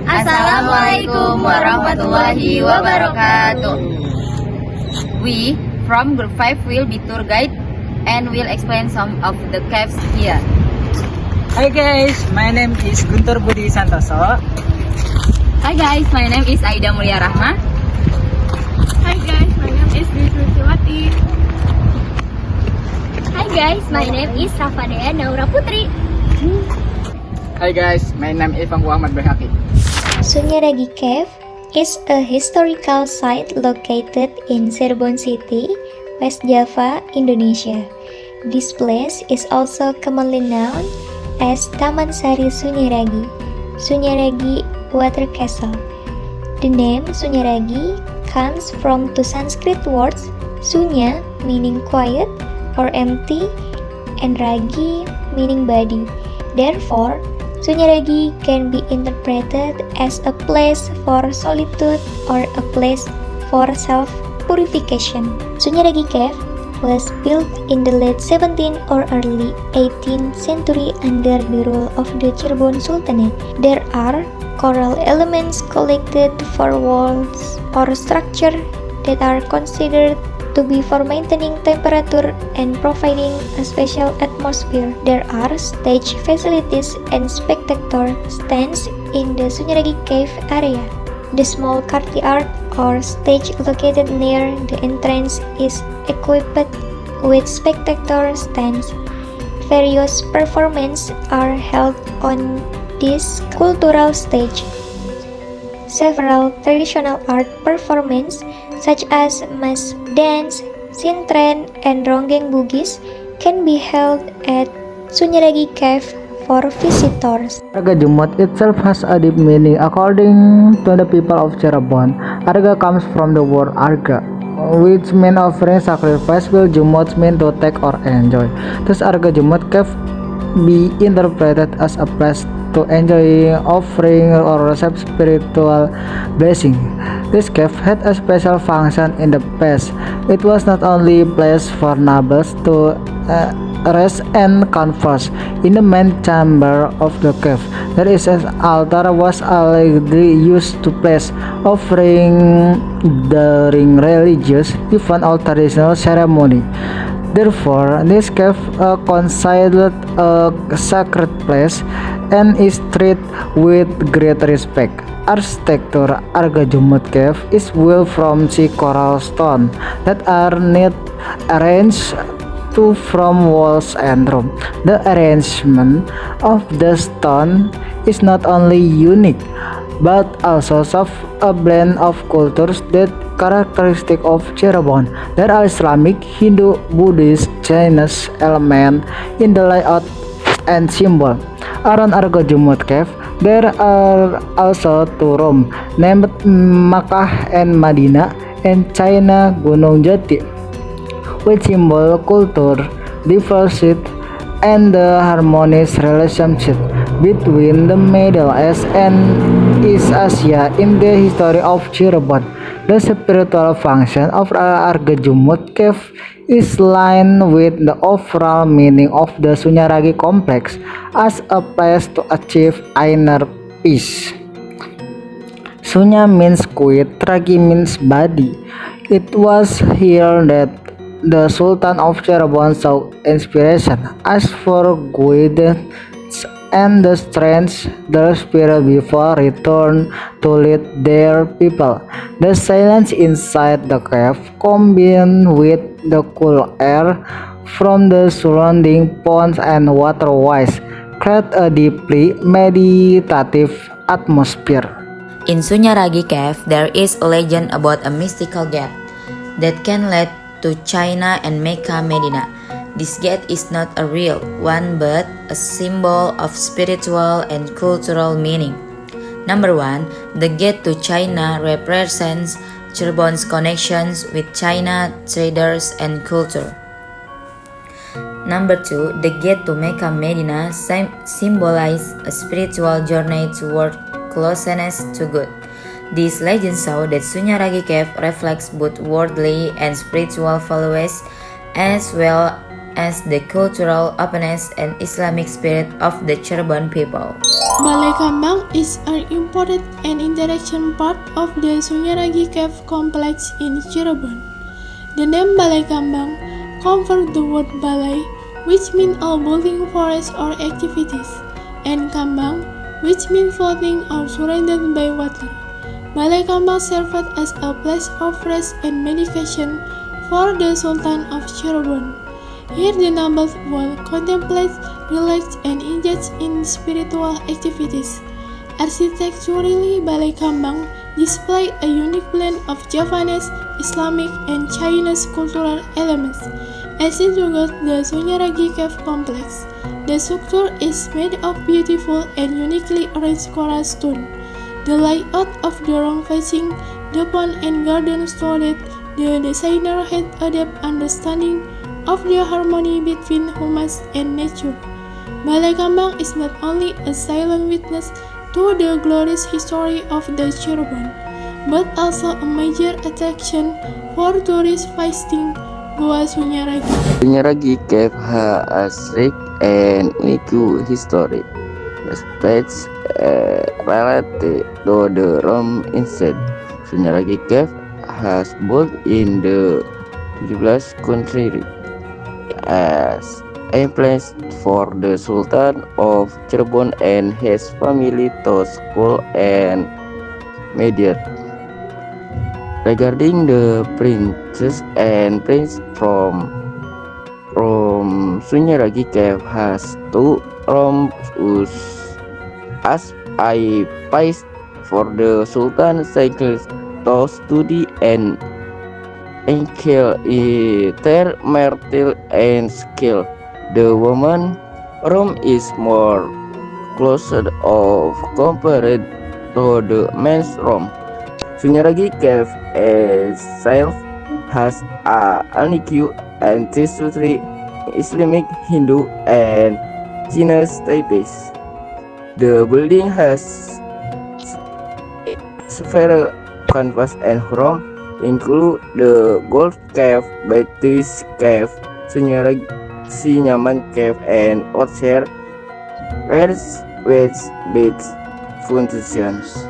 Assalamualaikum warahmatullahi wabarakatuh. We from Group 5 will be tour guide and will explain some of the caves here. Hi guys, my name is Guntur Budi Santoso. Hi guys, my name is Aida Mulia Rahma. Hi guys, my name is Dwi. Hi guys, my name is Rafadea Naura Putri. Hi guys, my name is Ivan Muhammad Behaki. Sunyaragi Cave is a historical site located in Cirebon City, West Java, Indonesia. This place is also commonly known as Taman Sari Sunyaragi, Sunyaragi Water Castle. The name Sunyaragi comes from two Sanskrit words, Sunya meaning quiet or empty and Ragi meaning body. Therefore, Sunyaragi can be interpreted as a place for solitude or a place for self-purification. Sunyaragi Cave was built in the late 17th or early 18th century under the rule of the Cirebon Sultanate. There are coral elements collected for walls or structure that are considered to be for maintaining temperature and providing a special atmosphere. There are stage facilities and spectator stands in the Sunyaragi Cave area. The small courtyard or stage located near the entrance is equipped with spectator stands. Various performances are held on this cultural stage. Several traditional art performances such as mass dance, sintren, and ronggeng bugis can be held at Sunyaragi Cave for visitors. Arga Jumut itself has a deep meaning. According to the people of Cirebon, Arga comes from the word Arga, which means offering sacrifice, while Jumut means to take or enjoy. Thus, Arga Jumut Cave be interpreted as a place to enjoy, offering, or receive spiritual blessing. This cave had a special function in the past. It was not only a place for nobles to rest and converse. In the main chamber of the cave, there is an altar was already used to place offering during religious event or traditional ceremony. Therefore, this cave considered a sacred place and is treated with great respect. Architecture Arga Jumut Cave is built from coral stone that are neat arranged to from walls and room. The arrangement of the stone is not only unique but also of a blend of cultures that characteristic of Cirebon. There are Islamic, Hindu, Buddhist, Chinese element in the layout and symbol. Around Arga Jumut Cave, there are also two rooms named Makkah and Madinah, and China Gunung Jati, which symbol culture, diversity, and the harmonious relationship between the Middle East and East Asia in the history of Cirebon. The spiritual function of Arga Jumut Cave is aligned with the overall meaning of the Sunyaragi complex as a place to achieve inner peace. Sunya means quiet, Ragi means body. It was here that the Sultan of Cirebon saw inspiration, asked for guidance and the strength their spirit before return to lead their people. The silence inside the cave, combined with the cool air from the surrounding ponds and waterways, create a deeply meditative atmosphere. In Sunyaragi Cave, there is a legend about a mystical gate that can lead to China and Mecca, Medina. This gate is not a real one but a symbol of spiritual and cultural meaning. Number 1, the gate to China represents Cirebon's connections with China, traders, and culture. Number 2, the gate to Mecca Medina symbolize a spiritual journey toward closeness to God. This legend shows that Sunyaragi Cave reflects both worldly and spiritual values as well as the cultural openness and Islamic spirit of the Cirebon people. Balai Kambang is an important and interaction part of the Sunyaragi Cave complex in Cirebon. The name Balai Kambang comes from the word balai, which means all building forests or activities, and kambang, which means floating or surrounded by water. Balai Kambang served as a place of rest and meditation for the Sultan of Cirebon. Here the nobles will contemplate, relax, and engage in spiritual activities. Architecturally, Balai Kambang display a unique blend of Javanese, Islamic, and Chinese cultural elements, as it regards the Sunyaragi Cave complex. The structure is made of beautiful and uniquely arranged coral stone. The layout of the room facing the pond and garden showed that the designer had a deep understanding of the harmony between humans and nature. Balai Kambang is not only a silent witness to the glorious history of the Cirebon, but also a major attraction for tourists visiting Goa Sunyaragi. Sunyaragi Cave has rich and unique history. The space related to the Rome instead. Sunyaragi Cave has built in the 17th century as a place for the Sultan of Cirebon and his family to school and mediate. Regarding the princess and prince from Sunyaragi Cave has two rooms as a place for the Sultan cycles to study and skill their marital and skill. The woman room is more closer of compared to the men's room. Sunyaragi Cave itself has a unique ancestry Islamic, Hindu, and Chinese types. The building has several canvas and room include the Golf Cave, Baptist Cave, Sunyaragi Sinyaman Cave, and Orchard, which beach functions.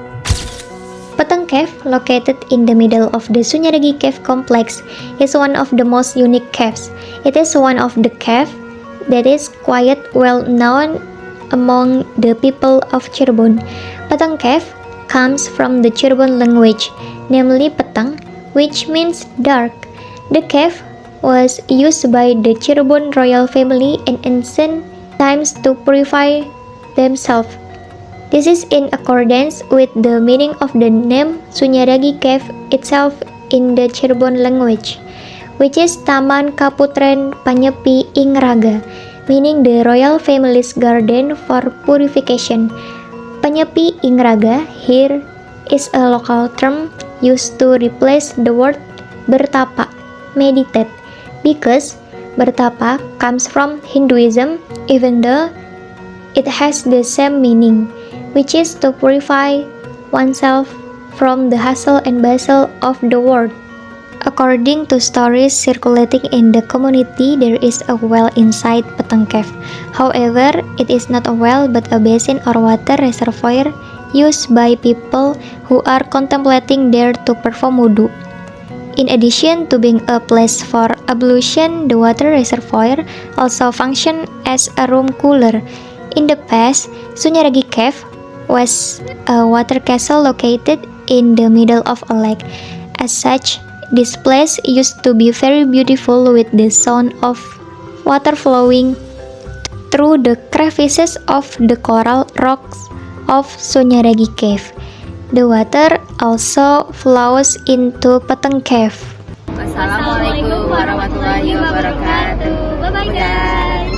Peteng Cave, located in the middle of the Sunyaragi Cave complex, is one of the most unique caves. It is one of the caves that is quite well known among the people of Cirebon. Peteng Cave comes from the Cirebon language, namely Peteng, which means dark. The cave was used by the Cirebon royal family in ancient times to purify themselves. This is in accordance with the meaning of the name Sunyaragi Cave itself in the Cirebon language, which is Taman Kaputren Panyepi ing Raga, meaning the royal family's garden for purification. Panyepi ing Raga here is a local term used to replace the word bertapa, meditate, because bertapa comes from Hinduism, even though it has the same meaning, which is to purify oneself from the hustle and bustle of the world. According to stories circulating in the community, there is a well inside Peteng Cave. However, it is not a well but a basin or water reservoir used by people who are contemplating there to perform wudu. In addition to being a place for ablution, the water reservoir also functions as a room cooler. In the past, Sunyaragi Cave was a water castle located in the middle of a lake. As such, this place used to be very beautiful with the sound of water flowing through the crevices of the coral rocks of Sunyaragi Cave. The water also flows into Peteng Cave. Wassalamualaikum warahmatullahi wabarakatuh. Bye bye guys.